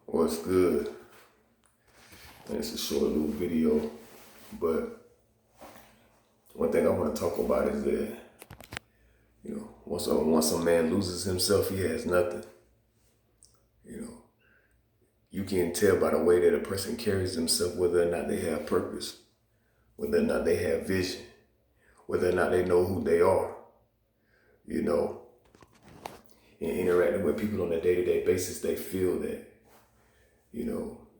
What's good? And it's a short little video, but one thing I want to talk about is that, once a man loses himself, he has nothing. You know, you can tell by the way that a person carries himself whether or not they have purpose, whether or not they have vision, whether or not they know who they are. You know, in interacting with people on a day-to-day basis, they feel that,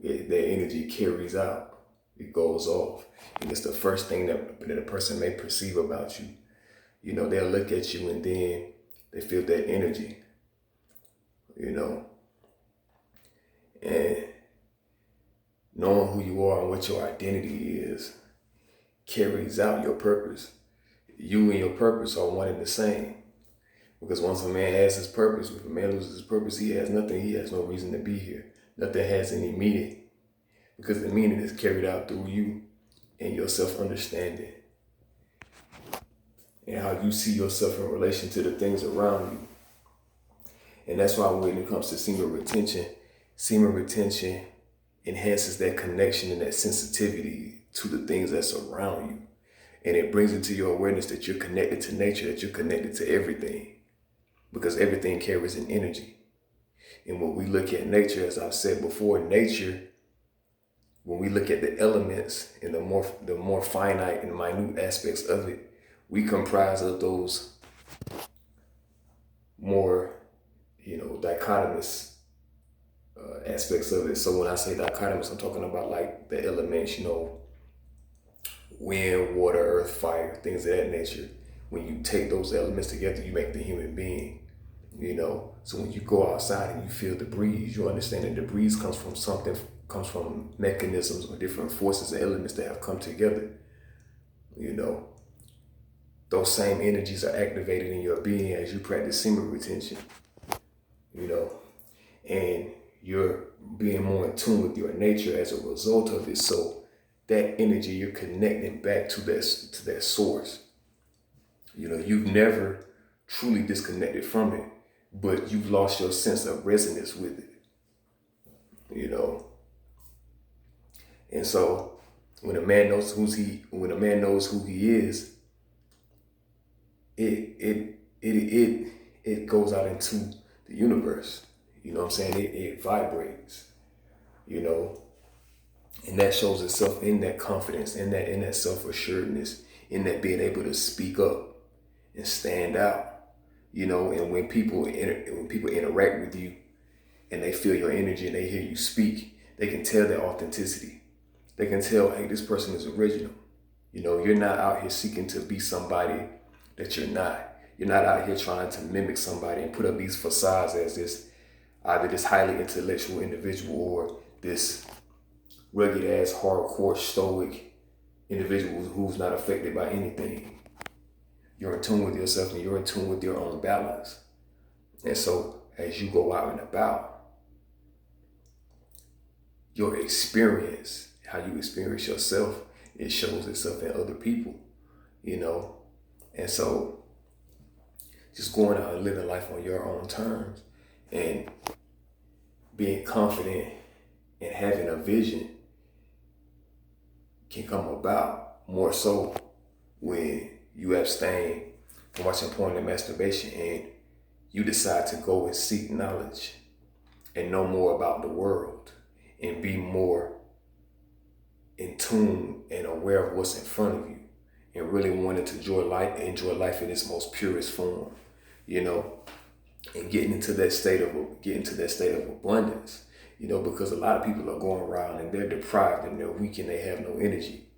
their energy carries out. It goes off. And it's the first thing that a person may perceive about you. They'll look at you and then they feel that energy, you know, and knowing who you are and what your identity is carries out your purpose. You and your purpose are one and the same. Because once a man has his purpose, if a man loses his purpose, he has nothing. He has no reason to be here. Nothing has any meaning. Because the meaning is carried out through you and your self-understanding. And how you see yourself in relation to the things around you. And that's why when it comes to semen retention enhances that connection and that sensitivity to the things that's around you. And it brings into your awareness that you're connected to nature, that you're connected to everything. Because everything carries an energy. And when we look at nature, as I've said before, nature, when we look at the elements and the more finite and minute aspects of it, we comprise of those more, dichotomous aspects of it. So when I say dichotomous, I'm talking about like the elements, wind, water, earth, fire, things of that nature. When you take those elements together, you make the human being. So when you go outside and you feel the breeze, you understand that the breeze comes from mechanisms or different forces and elements that have come together. Those same energies are activated in your being as you practice semen retention, and you're being more in tune with your nature as a result of it. So that energy, you're connecting back to that source. You've never truly disconnected from it, but you've lost your sense of resonance with it. And so when a man knows who he is, it goes out into the universe. You know what I'm saying? It vibrates, and that shows itself in that confidence, in that self-assuredness, in that being able to speak up and stand out. And when people interact with you and they feel your energy and they hear you speak, they can tell their authenticity. They can tell, hey, this person is original. You're not out here seeking to be somebody that you're not. You're not out here trying to mimic somebody and put up these facades as either this highly intellectual individual or this rugged ass, hardcore, stoic individual who's not affected by anything. You're in tune with yourself and you're in tune with your own balance. And so as you go out and about, your experience, how you experience yourself, it shows itself in other people, And so just going out and living life on your own terms and being confident and having a vision can come about more so when you abstain from watching porn and masturbation and you decide to go and seek knowledge and know more about the world and be more in tune and aware of what's in front of you and really wanting to enjoy life in its most purest form, and getting into that state of abundance, because a lot of people are going around and they're deprived and they're weak and they have no energy.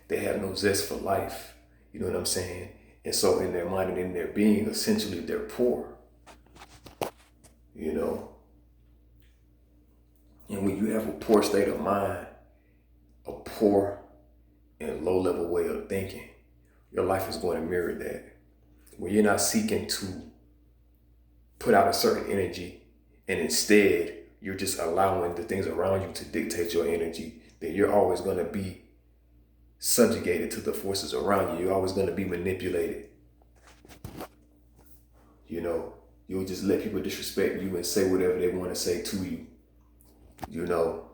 They have no zest for life. You know what I'm saying? And so in their mind and in their being, essentially they're poor, And when you have a poor state of mind, a poor and low level way of thinking, your life is going to mirror that. When you're not seeking to put out a certain energy and instead you're just allowing the things around you to dictate your energy, then you're always going to be subjugated to the forces around you. You're always going to be manipulated. You'll just let people disrespect you and say whatever they want to say to you. You know,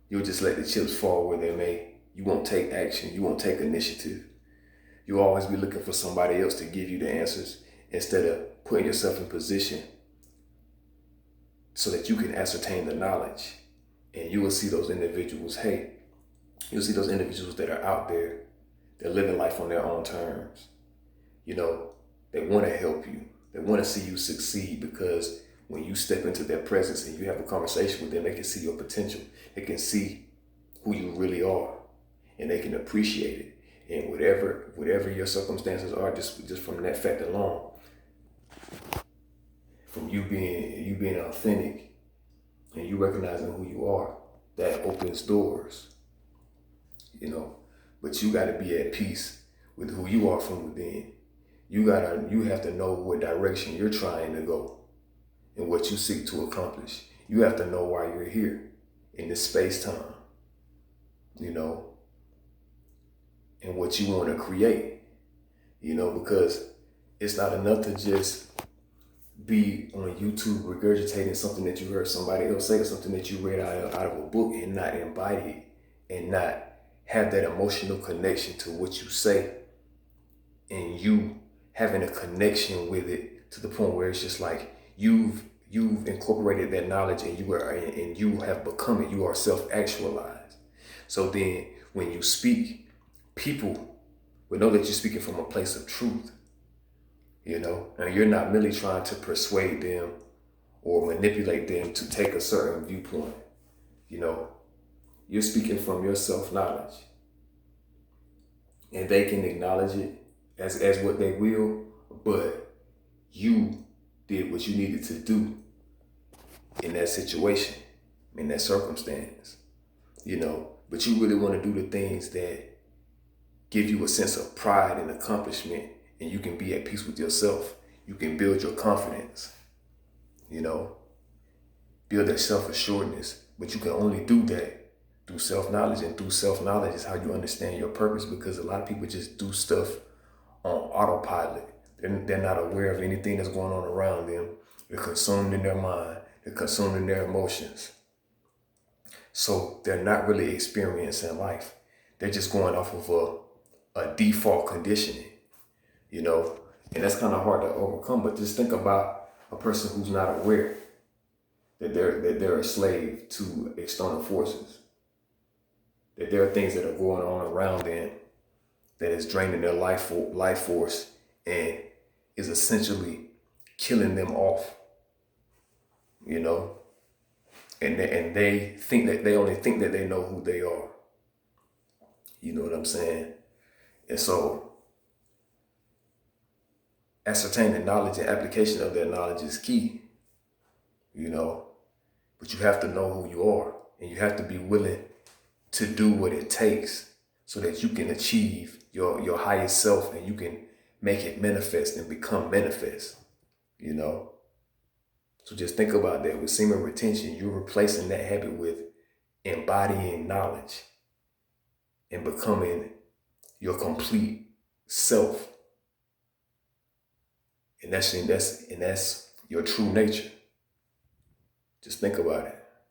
you'll just let the chips fall where they may. You won't take action. You won't take initiative. You'll always be looking for somebody else to give you the answers instead of putting yourself in position so that you can ascertain the knowledge. And you will see those individuals, you'll see those individuals that are out there, they're living life on their own terms. You know, they want to help you. They want to see you succeed because when you step into their presence and you have a conversation with them, they can see your potential. They can see who you really are and they can appreciate it. And whatever your circumstances are, just from that fact alone, from you being authentic and you recognizing who you are, that opens doors, you know. But you got to be at peace with who you are from within. You have to know what direction you're trying to go and what you seek to accomplish. You have to know why you're here in this space-time, you know, and what you want to create, you know, because it's not enough to just be on YouTube regurgitating something that you heard somebody else say or something that you read out of a book and not embody it and not have that emotional connection to what you say and you having a connection with it to the point where it's just like you've incorporated that knowledge and you have become it. You are self-actualized. So then when you speak, people will know that you're speaking from a place of truth. You know, and you're not merely trying to persuade them or manipulate them to take a certain viewpoint. You know, you're speaking from your self-knowledge. And they can acknowledge it as what they will, but you did what you needed to do in that situation, in that circumstance, you know. But you really want to do the things that give you a sense of pride and accomplishment, and you can be at peace with yourself. You can build your confidence, you know, build that self-assuredness. But you can only do that through self-knowledge, and through self-knowledge is how you understand your purpose, because a lot of people just do stuff on autopilot. They're not aware of anything that's going on around them. They're consumed in their mind. They're consumed in their emotions. So they're not really experiencing life. They're just going off of a default conditioning, you know, and that's kind of hard to overcome. But just think about a person who's not aware that they're a slave to external forces, that there are things that are going on around them that is draining their life force and is essentially killing them off, you know, and they think that they only think that they know who they are. You know what I'm saying? And so ascertaining knowledge and application of that knowledge is key, you know, but you have to know who you are and you have to be willing to do what it takes so that you can achieve your highest self and you can make it manifest and become manifest, you know. So just think about that. With semen retention, you're replacing that habit with embodying knowledge and becoming your complete self. And that's your true nature. Just think about it.